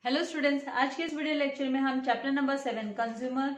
Hello students, आज के इस वीडियो लेक्चर में हम चैप्टर नंबर 7 कंज्यूमर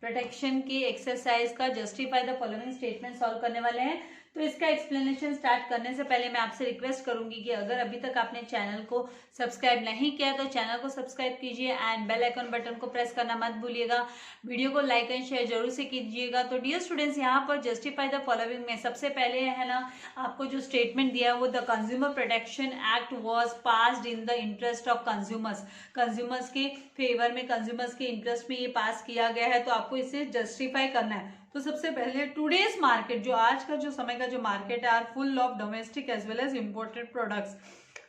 प्रोटेक्शन की एक्सरसाइज का justify the following statement solve करने वाले हैं। तो इसका एक्सप्लेनेशन स्टार्ट करने से पहले मैं आपसे रिक्वेस्ट करूंगी कि अगर अभी तक आपने चैनल को सब्सक्राइब नहीं किया तो चैनल को सब्सक्राइब कीजिए एंड बेल आइकन बटन को प्रेस करना मत भूलिएगा। वीडियो को लाइक एंड शेयर जरूर से कीजिएगा। तो डियर स्टूडेंट्स, यहाँ पर जस्टिफाई द फॉलोइंग में सबसे पहले है ना, आपको जो स्टेटमेंट दिया है वो the consumer protection act was passed in the interest of consumers के फेवर में, कंज्यूमर्स के इंटरेस्ट में ये पास किया गया है। तो आपको इसे जस्टिफाई करना है। तो सबसे पहले टुडेज मार्केट, जो आज का जो समय का जो मार्केट है, are full of domestic as well as imported products.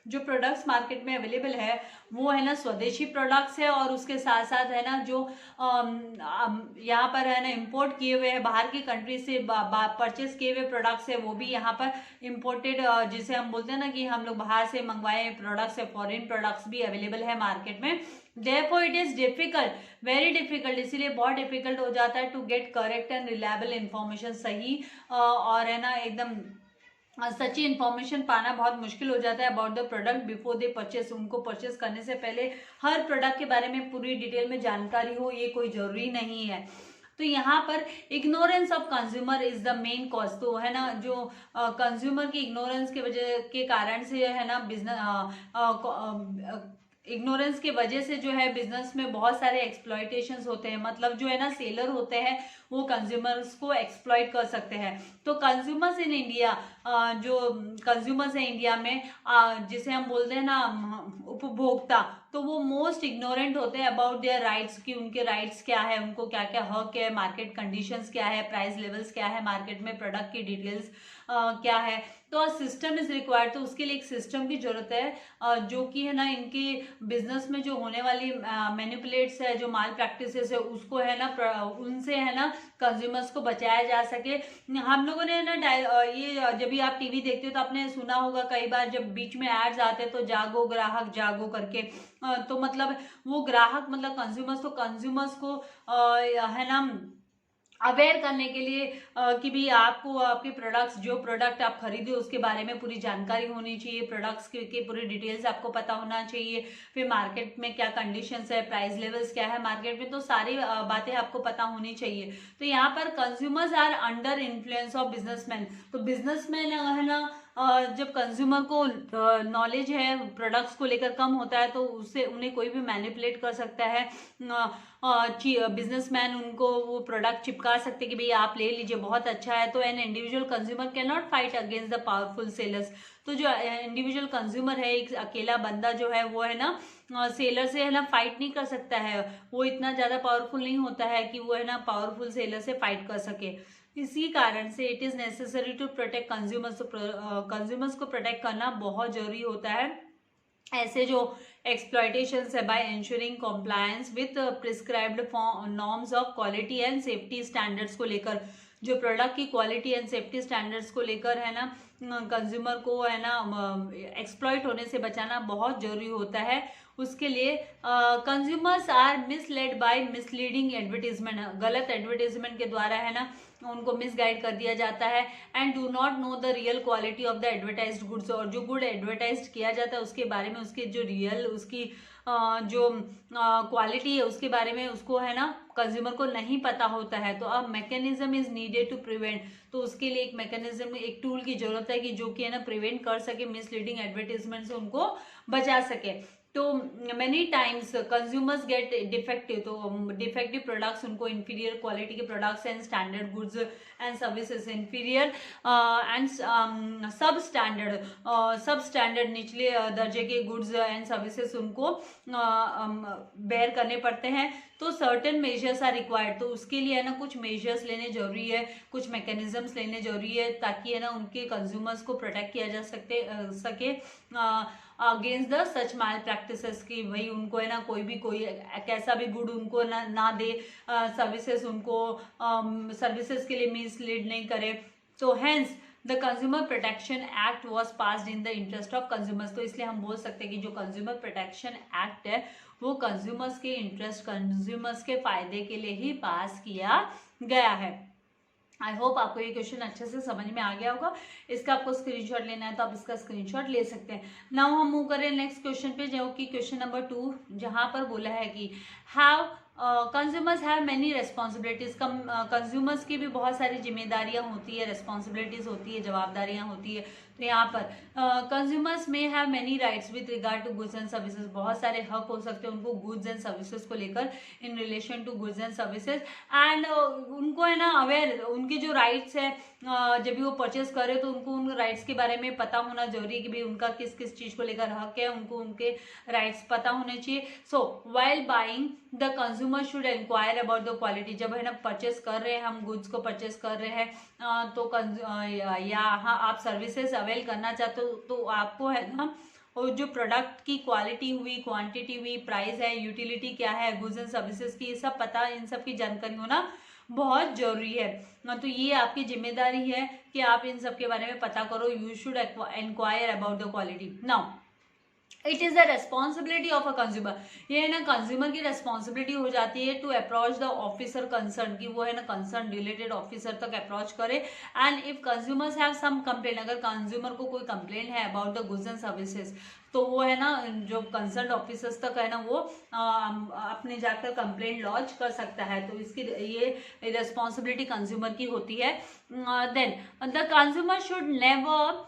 जो प्रोडक्ट्स मार्केट में अवेलेबल है वो है ना स्वदेशी प्रोडक्ट्स है, और उसके साथ साथ है ना जो यहाँ पर है ना इंपोर्ट किए हुए हैं बाहर की कंट्री से परचेस किए हुए प्रोडक्ट्स है, वो भी यहाँ पर इम्पोर्टेड, जिसे हम बोलते हैं ना कि हम लोग बाहर से मंगवाए प्रोडक्ट्स है, फॉरेन प्रोडक्ट्स भी अवेलेबल है मार्केट में। Therefore it is difficult, very difficult, इसीलिए बहुत डिफिकल्ट हो जाता है to get correct and reliable information, सही और है ना एकदम सच्ची इन्फॉर्मेशन पाना बहुत मुश्किल हो जाता है about the product before they purchase. उनको परचेस करने से पहले हर प्रोडक्ट के बारे में पूरी डिटेल में जानकारी हो, ये कोई जरूरी नहीं है। तो यहाँ पर ignorance of consumer is the main cause. तो है ना जो कंज्यूमर की इग्नोरेंस के वजह के कारण से है ना इग्नोरेंस के वजह से जो है बिजनेस में बहुत सारे एक्सप्लॉयटेशंस होते हैं। मतलब जो है ना सेलर होते हैं वो कंज्यूमर्स को एक्सप्लॉइट कर सकते हैं। तो कंज्यूमर्स इन इंडिया, जो कंज्यूमर्स है इंडिया में, जिसे हम बोलते हैं ना उपभोक्ता, तो वो मोस्ट इग्नोरेंट होते हैं अबाउट देयर राइट्स, कि उनके राइट्स क्या है, उनको क्या क्या हक है, मार्केट कंडीशंस क्या है, प्राइस लेवल्स क्या है मार्केट में, प्रोडक्ट की डिटेल्स क्या है। तो सिस्टम इज रिक्वायर्ड, तो उसके लिए एक सिस्टम की जरूरत है, जो कि है ना इनके बिजनेस में जो होने वाली मैनिपुलेट्स है, जो माल प्रैक्टिसेस है, उसको है ना उनसे है ना कंज्यूमर्स को बचाया जा सके। हम लोगों ने ना ये जब भी आप टीवी देखते हो तो आपने सुना होगा कई बार, जब बीच में एड्स आते हैं तो जागो ग्राहक जागो करके, तो मतलब वो ग्राहक मतलब कंज्यूमर्स, तो कंज्यूमर्स को है ना अवेयर करने के लिए कि भी आपको आपके प्रोडक्ट्स, जो प्रोडक्ट आप खरीदे उसके बारे में पूरी जानकारी होनी चाहिए, प्रोडक्ट्स के पूरी डिटेल्स आपको पता होना चाहिए। फिर मार्केट में क्या कंडीशंस है, प्राइस लेवल्स क्या है मार्केट में, तो सारी बातें आपको पता होनी चाहिए। तो यहाँ पर consumers are under influence of businessman. तो बिजनेसमैन है ना जब कंज्यूमर को नॉलेज है प्रोडक्ट्स को लेकर कम होता है तो उससे उन्हें कोई भी मैनिपुलेट कर सकता है। बिजनेसमैन उनको वो प्रोडक्ट चिपका सकते कि भाई आप ले लीजिए बहुत अच्छा है। तो an individual consumer can not fight against the powerful sellers. तो जो इंडिविजुअल कंज्यूमर है, एक अकेला बंदा जो है वो है ना सेलर से है ना फाइट नहीं कर सकता है, वो इतना ज्यादा पावरफुल नहीं होता है कि वो है ना पावरफुल सेलर से फाइट कर सके। इसी कारण से it is necessary to protect consumers. Consumers को प्रोटेक्ट करना बहुत जरूरी होता है ऐसे जो एक्सप्लॉयटेशंस है, by ensuring compliance with prescribed norms of quality and safety standards को लेकर, जो प्रोडक्ट की क्वालिटी एंड सेफ्टी स्टैंडर्ड्स को लेकर है ना कंज्यूमर को है ना एक्सप्लॉइट होने से बचाना बहुत जरूरी होता है। उसके लिए consumers are misled by misleading advertisement, गलत एडवर्टीजमेंट के द्वारा है ना उनको मिसगाइड कर दिया जाता है, and do not know the real quality of the advertised goods. और जो गुड एडवर्टाइज किया जाता है उसके बारे में, उसके जो रियल उसकी जो क्वालिटी है उसके बारे में उसको है ना कंज्यूमर को नहीं पता होता है। तो अब mechanism is needed to prevent. तो उसके लिए एक मैकेनिज्म, एक टूल की जरूरत है कि जो कि है ना प्रिवेंट कर सके मिसलीडिंग एडवर्टीजमेंट से, उनको बचा सके। तो many times consumers get defective, तो डिफेक्टिव प्रोडक्ट्स, उनको इंफीरियर क्वालिटी के products and standard goods and services, inferior and substandard निचले दर्जे के गुड्स एंड सर्विसेज उनको बेयर करने पड़ते हैं। तो सर्टेन मेजर्स आर रिक्वायर्ड। तो उसके लिए है ना कुछ मेजर्स लेने जरूरी है, कुछ मैकेनिज्म्स लेने जरूरी है, ताकि है ना उनके कंज्यूमर्स को प्रोटेक्ट किया जा सके against the such mall practices की। भाई उनको है ना कोई कैसा भी गुड उनको ना दे, सर्विसेज उनको सर्विसेज के लिए मिसलीड नहीं करे। तो hence the consumer protection act was passed in the interest of consumers. तो इसलिए हम बोल सकते हैं कि जो कंज्यूमर प्रोटेक्शन एक्ट है वो कंज्यूमर्स के इंटरेस्ट, कंज्यूमर्स के फायदे के लिए ही पास किया गया है। आई होप आपको ये क्वेश्चन अच्छे से समझ में आ गया होगा। इसका आपको स्क्रीनशॉट लेना है तो आप इसका स्क्रीनशॉट ले सकते हैं। नाउ हम मूव करें नेक्स्ट क्वेश्चन पे, जो कि क्वेश्चन नंबर 2, जहां पर बोला है कि how consumers have many responsibilities. Consumers की भी बहुत सारी जिम्मेदारियां होती है, रेस्पॉन्सिबिलिटीज होती है, जवाबदारियां होती है। तो यहाँ पर कंज्यूमर्स में have many rights with regard to goods and services. बहुत सारे हक हो सकते हैं उनको गुड्स एंड सर्विसेज को लेकर, in relation to goods and services. And उनको है ना अवेयर, उनके जो राइट्स है जब भी वो परचेस करे तो उनको उन राइट्स के बारे में पता होना जरूरी है कि भाई उनका किस किस चीज को लेकर हक है, उनको उनके राइट्स पता होने चाहिए। So while buying the consumer should inquire about the quality. जब है ना परचेस कर रहे हैं, हम गुड्स को परचेस कर रहे हैं तो या हाँ आप सर्विसेज अवेल करना चाहते हो तो आपको है ना और जो प्रोडक्ट की क्वालिटी हुई, क्वांटिटी हुई, प्राइस है, यूटिलिटी क्या है, गुड्स एंड सर्विसेज की, ये सब पता, इन सब की जानकारी होना बहुत जरूरी है। तो ये आपकी जिम्मेदारी है कि आप इन सब के बारे में पता करो। You should inquire about the quality. Now it is the responsibility of a consumer. ये है ना कंज्यूमर की रेस्पॉन्सिबिलिटी हो जाती है to approach the officer concern, कि वो है ना कंसर्न रिलेटेड ऑफिसर तक अप्रोच करे। And if consumers have some complain, अगर कंज्यूमर को कोई कंप्लेन है about the goods and services तो वो है ना जो कंसर्न ऑफिसर्स तक है ना वो अपने जाकर कंप्लेंट लॉन्च कर सकता है। तो इसकी ये रेस्पॉन्सिबिलिटी कंज्यूमर की होती है। Then the consumer should never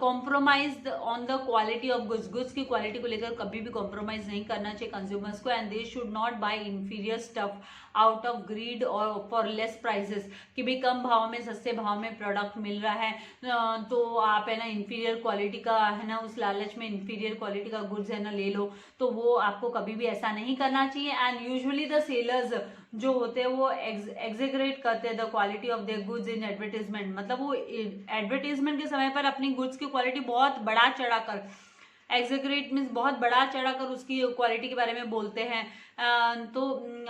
compromise on the quality of goods. Goods की क्वालिटी को लेकर कभी भी कॉम्प्रोमाइज नहीं करना चाहिए कंज्यूमर्स को। And they should not buy inferior stuff out of greed और फॉर लेस प्राइसेस, कि भी कम भाव में, सस्ते भाव में प्रोडक्ट मिल रहा है तो आप है ना इंफीरियर क्वालिटी का है ना उस लालच में इंफीरियर क्वालिटी का गुड्स है ना ले लो, तो वो आपको कभी भी ऐसा नहीं करना चाहिए। एंड यूजुअली द सेलर्स जो होते हैं वो एग्जेगरेट करते हैं the quality of their goods in advertisement. मतलब वो एडवर्टीजमेंट के समय पर अपनी गुड्स की क्वालिटी बहुत बढ़ा चढ़ा कर, एग्जेगरेट मीन्स बहुत बढ़ा चढ़ा कर उसकी क्वालिटी के बारे में बोलते हैं। तो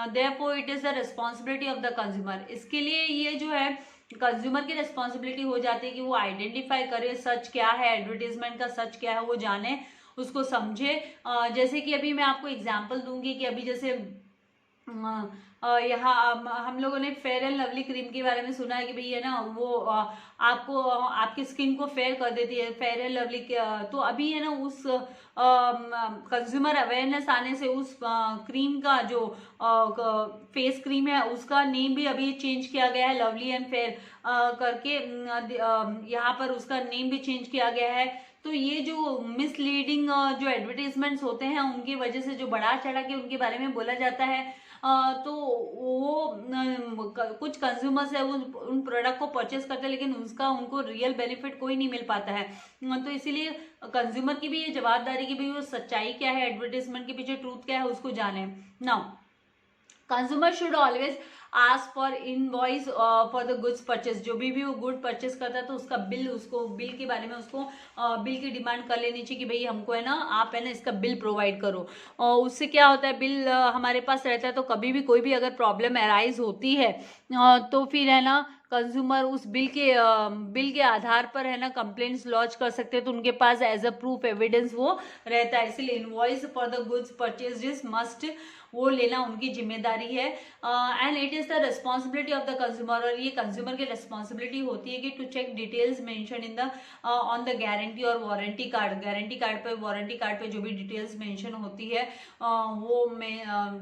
therefore it is the responsibility of the consumer. इसके लिए ये जो है कंज्यूमर की रिस्पॉन्सिबिलिटी हो जाती है कि वो आइडेंटिफाई करे सच क्या है, एडवर्टीजमेंट का सच क्या है, वो जाने, उसको समझे। जैसे कि अभी मैं आपको एग्जांपल दूंगी कि अभी जैसे यहाँ हम लोगों ने फेयर एंड लवली क्रीम के बारे में सुना है कि भाई है ना वो आपको आपकी स्किन को फेयर कर देती है, फेयर एंड लवली। तो अभी है ना उस कंज्यूमर अवेयरनेस आने से उस क्रीम का जो फेस क्रीम है उसका नेम भी अभी चेंज किया गया है, लवली एंड फेयर करके यहाँ पर उसका नेम भी चेंज किया गया है। तो ये जो मिसलीडिंग जो एडवर्टीजमेंट्स होते हैं उनकी वजह से जो बढ़ा चढ़ा के उनके बारे में बोला जाता है, तो वो कुछ कंज्यूमर्स है उन प्रोडक्ट को परचेस करते हैं लेकिन उसका उनको रियल बेनिफिट कोई नहीं मिल पाता है। तो इसीलिए कंज्यूमर की भी ये जवाबदारी कि भाई वो सच्चाई क्या है, एडवर्टीजमेंट के पीछे ट्रूथ क्या है उसको जाने। Now consumer should always ask for invoice for the goods purchase. जो भी वो गुड परचेस करता है तो उसका बिल, उसको बिल के बारे में उसको बिल की डिमांड कर लेनी चाहिए कि भाई हमको है ना आप है ना इसका बिल प्रोवाइड करो। और उससे क्या होता है, बिल हमारे पास रहता है तो कभी भी कोई भी अगर प्रॉब्लम अराइज होती है तो फिर है ना कंज्यूमर उस बिल के आधार पर है ना कंप्लेंट्स लॉन्च कर सकते हैं। तो उनके पास एज अ प्रूफ एविडेंस वो रहता है। इसलिए invoice for the goods purchase must वो लेना उनकी जिम्मेदारी है। And it is the responsibility of the consumer. और ये कंज्यूमर की रिस्पॉन्सिबिलिटी होती है कि to check details mention in the on the guarantee और वारंटी कार्ड। गारंटी कार्ड पे, वारंटी कार्ड पे जो भी डिटेल्स मेंशन होती है वो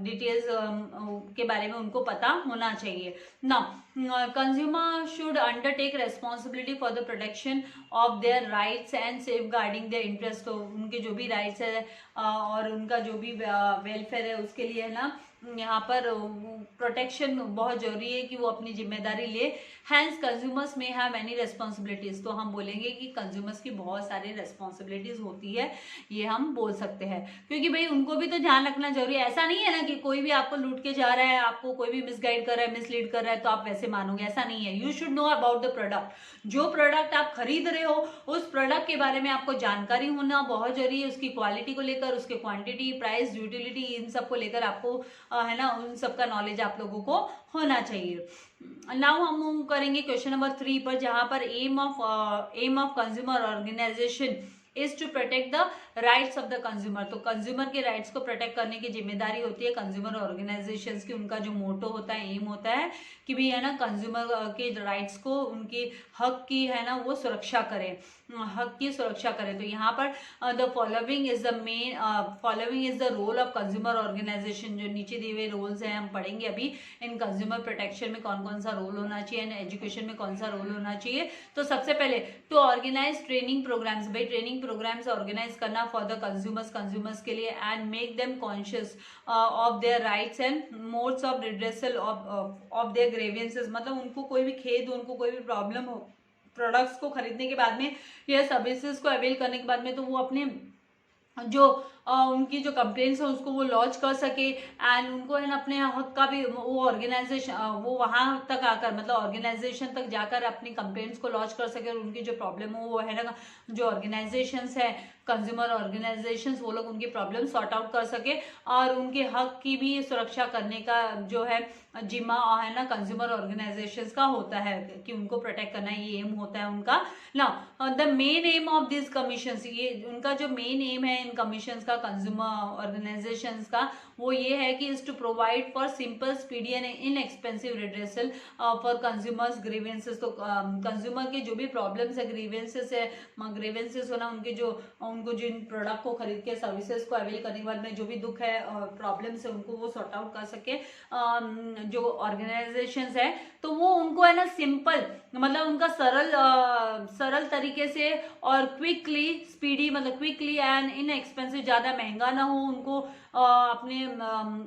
डिटेल्स के बारे में उनको पता होना चाहिए। Now consumer should undertake responsibility for the protection of their rights and safeguarding their interest. तो उनके जो भी राइट्स है और उनका जो भी वेलफेयर है उसके लिए है ना यहाँ पर प्रोटेक्शन बहुत जरूरी है कि वो अपनी जिम्मेदारी ले। हैंस कंज्यूमर्स में हैव मेनी रेस्पॉन्सिबिलिटीज। तो हम बोलेंगे कि कंज्यूमर्स की बहुत सारी रेस्पॉन्सिबिलिटीज होती है, ये हम बोल सकते हैं, क्योंकि भाई उनको भी तो ध्यान रखना जरूरी है। ऐसा नहीं है ना कि कोई भी आपको लूट के जा रहा है, आपको कोई भी मिसगाइड कर रहा है, मिसलीड कर रहा है तो आप वैसे मानोगे, ऐसा नहीं है। You should know about the product. जो प्रोडक्ट आप खरीद रहे हो उस प्रोडक्ट के बारे में आपको जानकारी होना बहुत जरूरी है। उसकी क्वालिटी को लेकर, उसके क्वांटिटी, प्राइस, यूटिलिटी, इन सब को लेकर आपको है ना उन सब का नॉलेज आप लोगों को होना चाहिए। नाउ हम मूव करेंगे क्वेश्चन नंबर 3 पर, जहां पर aim of consumer organisation is to protect the rights of the consumer. तो कंज्यूमर के राइट्स को प्रोटेक्ट करने की जिम्मेदारी होती है कंज्यूमर ऑर्गेनाइजेशंस की। उनका जो मोटो होता है, एम होता है कि भी है ना कंज्यूमर के राइट्स को, उनके हक की है ना वो सुरक्षा करें, हक की सुरक्षा करें। तो यहाँ पर the following is the role of consumer organisation. जो नीचे दिए हुए रोल्स हैं हम पढ़ेंगे अभी, इन कंज्यूमर प्रोटेक्शन में कौन कौन सा रोल होना चाहिए एंड एजुकेशन में कौन सा रोल होना चाहिए। तो सबसे पहले टू ऑर्गेनाइज ट्रेनिंग प्रोग्राम्स, भाई ट्रेनिंग प्रोग्राम्स ऑर्गेनाइज करना फॉर द कंज्यूमर्स के लिए and make them conscious of their rights and modes of redressal of their grievances. मतलब उनको कोई भी खेद, उनको कोई भी प्रॉब्लम हो प्रोडक्ट्स को खरीदने के बाद में या सर्विसेज को अवेल करने के बाद में, तो वो अपने जो उनकी जो कंप्लेंट्स है उसको वो लॉन्च कर सके एंड उनको है ना अपने हक का भी वो ऑर्गेनाइजेशन वो वहां तक आकर, मतलब ऑर्गेनाइजेशन तक जाकर अपनी कंप्लेंट्स को लॉन्च कर सके और उनकी जो प्रॉब्लम हो वो है ना जो ऑर्गेनाइजेशंस है, कंज्यूमर ऑर्गेनाइजेशंस, वो लोग उनकी प्रॉब्लम सॉर्ट आउट कर सके और उनके हक की भी सुरक्षा करने का जो है जिम्मा है ना कंज्यूमर ऑर्गेनाइजेशंस का होता है कि उनको प्रोटेक्ट करना, ये एम होता है उनका ना। The main aim of this commissions, ये उनका जो मेन एम है इन कमीशंस का, कंज्यूमर ऑर्गेनाइजेशंस का, वो ये है कि is to provide for simple, speedy and inexpensive redressal for consumers grievances. तो कंज्यूमर के जो भी प्रॉब्लम्स है, ग्रीवेंसेस होना, उनको जिन प्रोडक्ट को खरीद के सर्विसेज को अवेल करने के बाद में जो भी दुख है और प्रॉब्लम्स है उनको वो सॉर्ट आउट कर सके जो ऑर्गेनाइजेशंस है। तो वो उनको है ना सिंपल, मतलब उनका सरल तरीके से और क्विकली, स्पीडी मतलब क्विकली एंड इनएक्सपेंसिव, ज़्यादा महंगा ना हो, उनको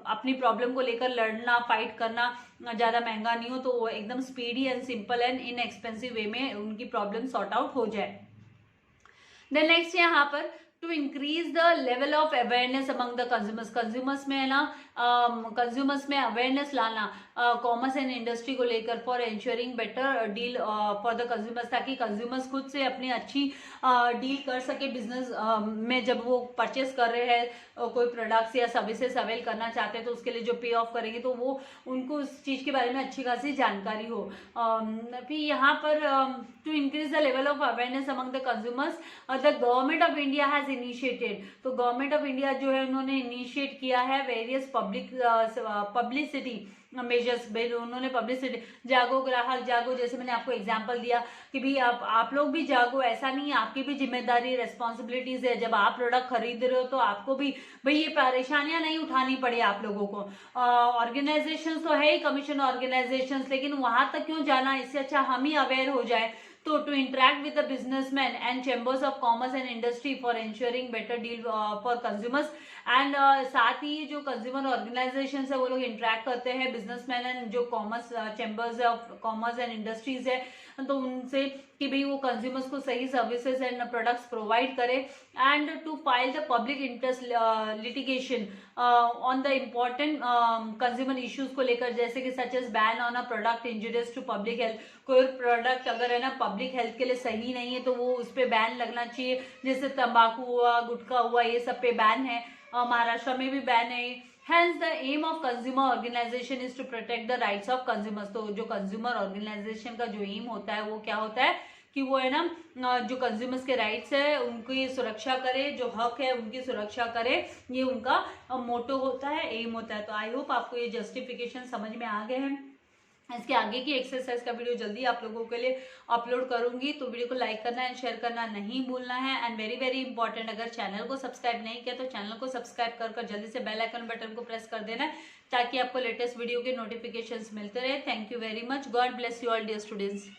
अपनी प्रॉब्लम को लेकर लड़ना, फाइट करना ज़्यादा महंगा नहीं हो, तो वो एकदम speedy and simple and inexpensive way में उनकी प्रॉब्लम सॉर्ट आउट हो जाए। देन नेक्स्ट यहाँ पर to increase the level of awareness among the consumers में है ना कंज्यूमर्स में अवेयरनेस लाना कॉमर्स एंड इंडस्ट्री को लेकर for ensuring better deal for the consumers, ताकि कंज्यूमर्स खुद से अपनी अच्छी डील कर सके बिजनेस में। जब वो परचेस कर रहे हैं कोई प्रोडक्ट्स या सर्विसेज अवेल करना चाहते हैं तो उसके लिए जो पे ऑफ करेंगे तो वो उनको उस चीज़ के बारे में अच्छी खासी जानकारी हो। फिर यहाँ पर to increase the level of awareness among the consumers the government of India has initiated. तो गवर्नमेंट ऑफ इंडिया जो है उन्होंने इनिशिएट किया है वेरियस पब्लिसिटी मेजर्स, उन्होंने पब्लिसिटी, जागो ग्राहक जागो, जैसे मैंने आपको एग्जांपल दिया कि भी आप लोग भी जागो, ऐसा नहीं है, आपकी भी जिम्मेदारी रेस्पॉन्सिबिलिटीज है। जब आप प्रोडक्ट खरीद रहे हो तो आपको भी भाई ये परेशानियां नहीं उठानी पड़े आप लोगों को। ऑर्गेनाइजेशंस तो है ही, कमीशन ऑर्गेनाइजेशंस, लेकिन वहां तक क्यों जाना, इससे अच्छा हम ही अवेयर हो जाए। तो to interact with the businessman and chambers of commerce and industry for ensuring better deal for consumers and साथ ही जो कंज्यूमर ऑर्गेनाइजेशन है वो लोग इंटरेक्ट करते हैं बिजनेसमैन एंड जो commerce chambers of commerce and industries है, तो उनसे कि भाई वो कंज्यूमर्स को सही सर्विसेज एंड प्रोडक्ट्स प्रोवाइड करे and to file the public interest litigation on the important consumer issues को लेकर, जैसे कि such as ban on a product injurious to public health. कोई प्रोडक्ट अगर है ना पब्लिक हेल्थ के लिए सही नहीं है तो वो उस पर बैन लगना चाहिए, जैसे तंबाकू हुआ, गुटखा हुआ, ये सब पे बैन है, महाराष्ट्र में भी बैन है। Hence the aim of consumer organization is to protect the rights of consumers। तो जो कंज्यूमर ऑर्गेनाइजेशन का जो एम होता है वो क्या होता है कि वो है ना जो कंज्यूमर्स के राइट्स है उनकी सुरक्षा करे, जो हक है उनकी सुरक्षा करे, ये उनका मोटो होता है, एम होता है। तो आई होप आपको ये जस्टिफिकेशन समझ में आ गए हैं। इसके आगे की एक्सरसाइज का वीडियो जल्दी आप लोगों के लिए अपलोड करूंगी, तो वीडियो को लाइक करना एंड शेयर करना नहीं भूलना है। एंड वेरी वेरी इंपॉर्टेंट, अगर चैनल को सब्सक्राइब नहीं किया तो चैनल को सब्सक्राइब कर जल्दी से बेल आइकन बटन को प्रेस कर देना ताकि आपको लेटेस्ट वीडियो के नोटिफिकेशंस मिलते रहे। Thank you very much, God bless you all dear students.